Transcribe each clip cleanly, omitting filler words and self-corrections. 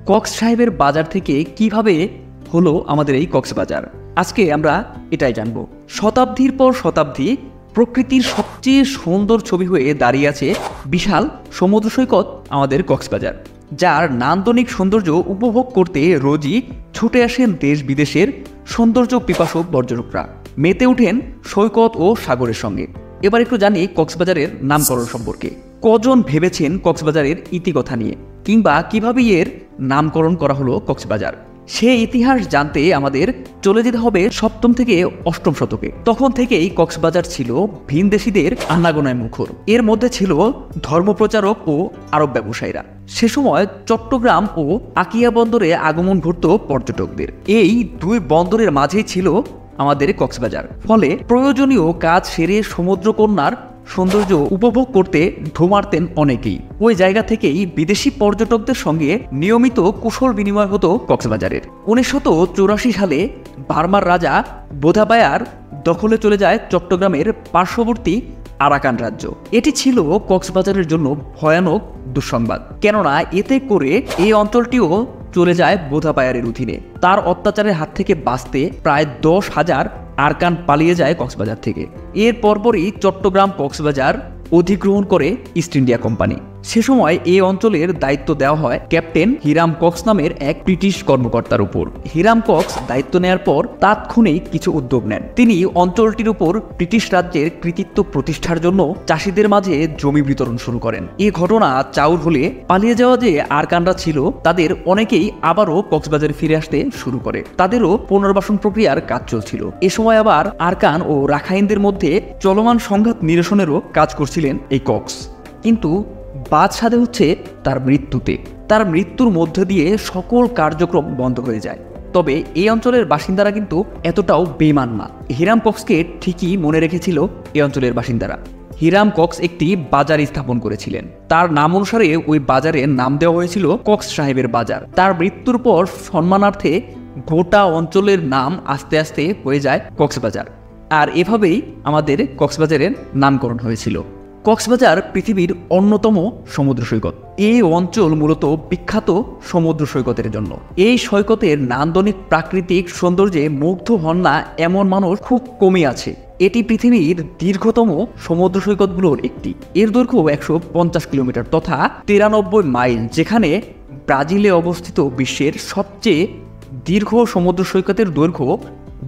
Cox সাহেবের বাজার থেকে কিভাবে হলো আমাদের এই কক্সবাজার, আজকে আমরা এটাই জানব। শতাব্দীর পর শতাব্দী প্রকৃতির সবচেয়ে সুন্দর ছবি হয়ে দাঁড়িয়ে আছে বিশাল সমুদ্র সৈকত আমাদের কক্সবাজার, যার নান্দনিক সৌন্দর্য উপভোগ করতে রোজই ছুটে আসেন দেশ বিদেশের সৌন্দর্য পিপাসু পর্যটকরা, মেতে ওঠেন সৈকত ও সাগরের সঙ্গে। এবার একটু জানি কক্সবাজারের নামকরণ সম্পর্কে। কজন ভেবেছেন কক্সবাজারের ইতিকথা নিয়ে, কিংবা কিভাবে এর নামকরণ করা হলো কক্সবাজার? সে ইতিহাস জানতে আমাদের চলে যেতে হবে 7ম থেকে 8ম শতকে। তখন থেকেই কক্সবাজার ছিল ভিনদেশীদের আনাগোনায় মুখর। এর মধ্যে ছিল ধর্মপ্রচারক ও আরব ব্যবসায়ীরা। সে সময় চট্টগ্রাম ও আকিয়া বন্দরে আগমন ঘটত পর্যটকদের। এই দুই বন্দরের মাঝেই ছিল আমাদের কক্সবাজার। ফলে প্রয়োজনীয় কাজ সেরে সমুদ্রকন্যার সৌন্দর্য উপভোগ করতে ঢু মারতেন অনেকেই। ওই জায়গা থেকেই বিদেশি পর্যটকদের সঙ্গে নিয়মিত কুশল বিনিময় হতো কক্সবাজারের। 1984 সালে বার্মার রাজা বোধাবায়ার দখলে চলে যায় চট্টগ্রামের পার্শ্ববর্তী আরাকান রাজ্য। এটি ছিল কক্সবাজারের জন্য ভয়ানক দুঃসংবাদ, কেননা এতে করে এই অঞ্চলটিও চলে যায় বোধাবায়ারের অধীনে। তার অত্যাচারের হাত থেকে বাঁচতে প্রায় 10,000 আরাকান পালিয়ে যায় কক্সবাজার থেকে। এর পরপরই চট্টগ্রাম কক্সবাজার অধিগ্রহণ করে ইস্ট ইন্ডিয়া কোম্পানি। সে সময় এই অঞ্চলের দায়িত্ব দেওয়া হয় ক্যাপ্টেন হিরাম কক্স নামের এক ব্রিটিশ কর্মকর্তার উপর। হিরাম কক্স দায়িত্ব নেয়ার পর তাৎক্ষণিক কিছু উদ্যোগ নেন। তিনি অঞ্চলটির উপর ব্রিটিশ রাজ্যের কৃতিত্ব প্রতিষ্ঠার জন্য চাষিদের মাঝে জমি বিতরণ শুরু করেন। এই ঘটনা চাউর হলে পালিয়ে যাওয়া যে আরাকানরা ছিল, তাদের অনেকেই আবারও কক্সবাজারে ফিরে আসতে শুরু করে। তাদেরও পুনর্বাসন প্রক্রিয়ার কাজ চলছিল। এ সময় আবার আরাকান ও রাখাইনদের মধ্যে চলমান সংঘাত নিরসনেরও কাজ করছিলেন এই কক্স। কিন্তু বাদ সাধে হচ্ছে তার মৃত্যুতে। তার মৃত্যুর মধ্য দিয়ে সকল কার্যক্রম বন্ধ হয়ে যায়। তবে এই অঞ্চলের বাসিন্দারা কিন্তু এতটাও বেঈমান না। হিরাম কক্সকে ঠিকই মনে রেখেছিল এই অঞ্চলের বাসিন্দারা। হিরাম কক্স একটি বাজার স্থাপন করেছিলেন। তার নাম অনুসারে ওই বাজারের নাম দেওয়া হয়েছিল কক্স সাহেবের বাজার। তার মৃত্যুর পর সম্মানার্থে গোটা অঞ্চলের নাম আস্তে আস্তে হয়ে যায় কক্সবাজার। আর এভাবেই আমাদের কক্সবাজারের নামকরণ হয়েছিল। কক্সবাজার পৃথিবীর অন্যতম সমুদ্র সৈকত। এই অঞ্চল মূলত বিখ্যাত সমুদ্র সৈকতের জন্য। এই সৈকতের নান্দনিক প্রাকৃতিক সৌন্দর্যে মুগ্ধ হন না এমন মানুষ খুব কমই আছে। এটি পৃথিবীর দীর্ঘতম সমুদ্র সৈকতগুলোর একটি। এর দৈর্ঘ্য 150 কিলোমিটার তথা 93 মাইল, যেখানে ব্রাজিলে অবস্থিত বিশ্বের সবচেয়ে দীর্ঘ সমুদ্র সৈকতের দৈর্ঘ্য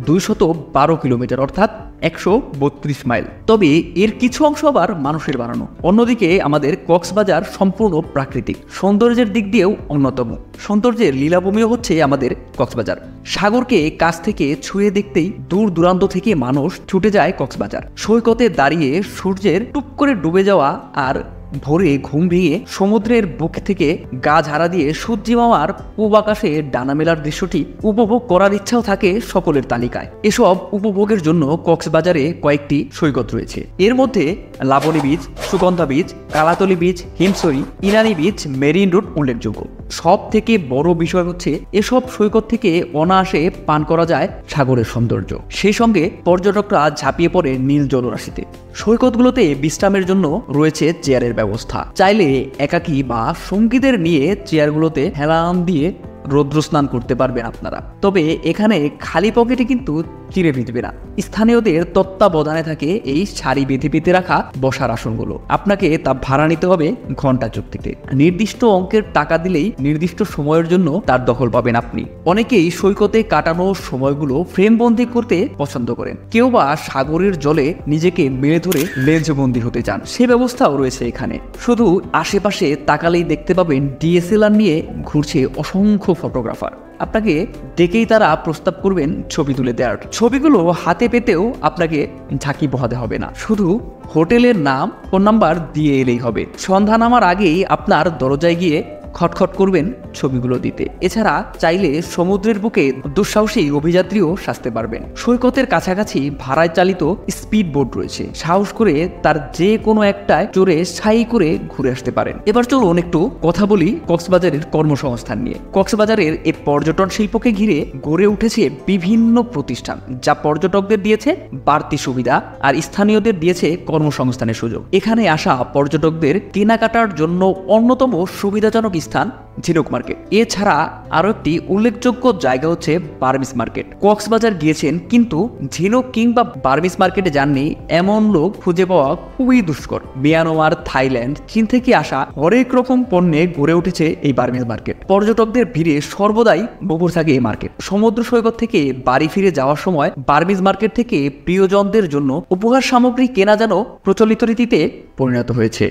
212 কিলোমিটার অর্থাৎ 132 মাইল। তবে এর কিছু অংশ আবার মানুষের বানানো। অন্যদিকে আমাদের কক্সবাজার সম্পূর্ণ প্রাকৃতিক সৌন্দর্যের দিক দিয়েও অন্যতম। সৌন্দর্যের লীলাভূমিও হচ্ছে আমাদের কক্সবাজার। সাগরকে কাছ থেকে ছুঁয়ে দেখতেই দূর দূরান্ত থেকে মানুষ ছুটে যায় কক্সবাজার। সৈকতে দাঁড়িয়ে সূর্যের টুপ করে ডুবে যাওয়া আর ভোরে ঘুম ভেঙে সমুদ্রের বুক থেকে গা ঝাড়া দিয়ে সূর্যি মামার পূব আকাশে ডানা মেলার দৃশ্যটি উপভোগ করার ইচ্ছাও থাকে সকলের তালিকায়। এসব উপভোগের জন্য কক্সবাজারে কয়েকটি সৈকত রয়েছে। এর মধ্যে Laboni beach, Sugandha beach, Kalatoli beach, Himchari, Inani beach, marine route উল্লেখযোগ্য। সব থেকে বড় বিষয় হচ্ছে এসব সৈকত থেকে অনায়াসে পান করা যায় সাগরের সৌন্দর্য। সেই সঙ্গে পর্যটকরা ঝাঁপিয়ে পড়ে নীল জলরাশিতে। সৈকতগুলোতে বিশ্রামের জন্য রয়েছে চেয়ারের ব্যবস্থা। চাইলে একাকী বা সঙ্গীদের নিয়ে চেয়ারগুলোতে হেলান দিয়ে রৌদ্র স্নান করতে পারবেন আপনারা। তবে এখানে খালি পকেটে কিন্তু চিড়ে ভিজবে না। স্থানীয়দের তত্ত্বাবধানে থাকে এই সারি বেঁধে পেতে রাখা বসার আসনগুলো। আপনাকে তা ভাড়া নিতে হবে ঘন্টা চুক্তিতে। নির্দিষ্ট অঙ্কের টাকা দিলেই নির্দিষ্ট সময়ের জন্য তার দখল পাবেন আপনি। অনেকেই সৈকতে কাটানো সময়গুলো ফ্রেমবন্দি করতে পছন্দ করেন। কেউ বা সাগরের জলে নিজেকে মেলে ধরে লেন্সবন্দি হতে চান, সে ব্যবস্থাও রয়েছে এখানে। শুধু আশেপাশে তাকালেই দেখতে পাবেন ডিএসএলআর নিয়ে ঘুরছে অসংখ্য ফটোগ্রাফার। আপনাকে ডেকেই তারা প্রস্তাব করবেন ছবি তুলে দেওয়ার। ছবিগুলো হাতে পেতেও আপনাকে ঝাঁকি পোহাতে হবে না, শুধু হোটেলের নাম, ফোন নাম্বার দিয়ে এলেই হবে। সন্ধ্যা নামার আগেই আপনার দরজায় গিয়ে খটখট করবেন ছবিগুলো দিতে। এছাড়া চাইলে সমুদ্রের বুকে দুঃসাহসী অভিযাত্রীও সাজতে পারবেন। সৈকতের কাছাকাছি ভাড়ায় চালিত স্পিড বোট রয়েছে। সাহস করে তার যে কোনো একটায় চড়ে স্থায়ী করে ঘুরে আসতে পারেন। এবার চলুন একটু কথা বলি কক্সবাজারের কর্মসংস্থান নিয়ে। কক্সবাজারের এই পর্যটন শিল্পকে ঘিরে গড়ে উঠেছে বিভিন্ন প্রতিষ্ঠান, যা পর্যটকদের দিয়েছে বাড়তি সুবিধা আর স্থানীয়দের দিয়েছে কর্মসংস্থানের সুযোগ। এখানে আসা পর্যটকদের কেনাকাটার জন্য অন্যতম সুবিধাজনক স্থান ঝিনুক মার্কেট। এছাড়া আরো একটি উল্লেখযোগ্য জায়গা হচ্ছে বার্মিস মার্কেট। কক্সবাজার গিয়েছেন কিন্তু ঝিনুক কিংবা বার্মিস মার্কেটে যাননি এমন লোক খুঁজে পাওয়া খুবই দুষ্কর। মিয়ানমার, থাইল্যান্ড, চীন থেকে আসা হরেক রকম পণ্যে গড়ে উঠেছে এই বার্মিস মার্কেট। পর্যটকদের ভিড়ে সর্বদাই মুখর থাকে এই মার্কেট। সমুদ্র সৈকত থেকে বাড়ি ফিরে যাওয়ার সময় বার্মিস মার্কেট থেকে প্রিয়জনদের জন্য উপহার সামগ্রী কেনা যেন প্রচলিত রীতিতে পরিণত হয়েছে।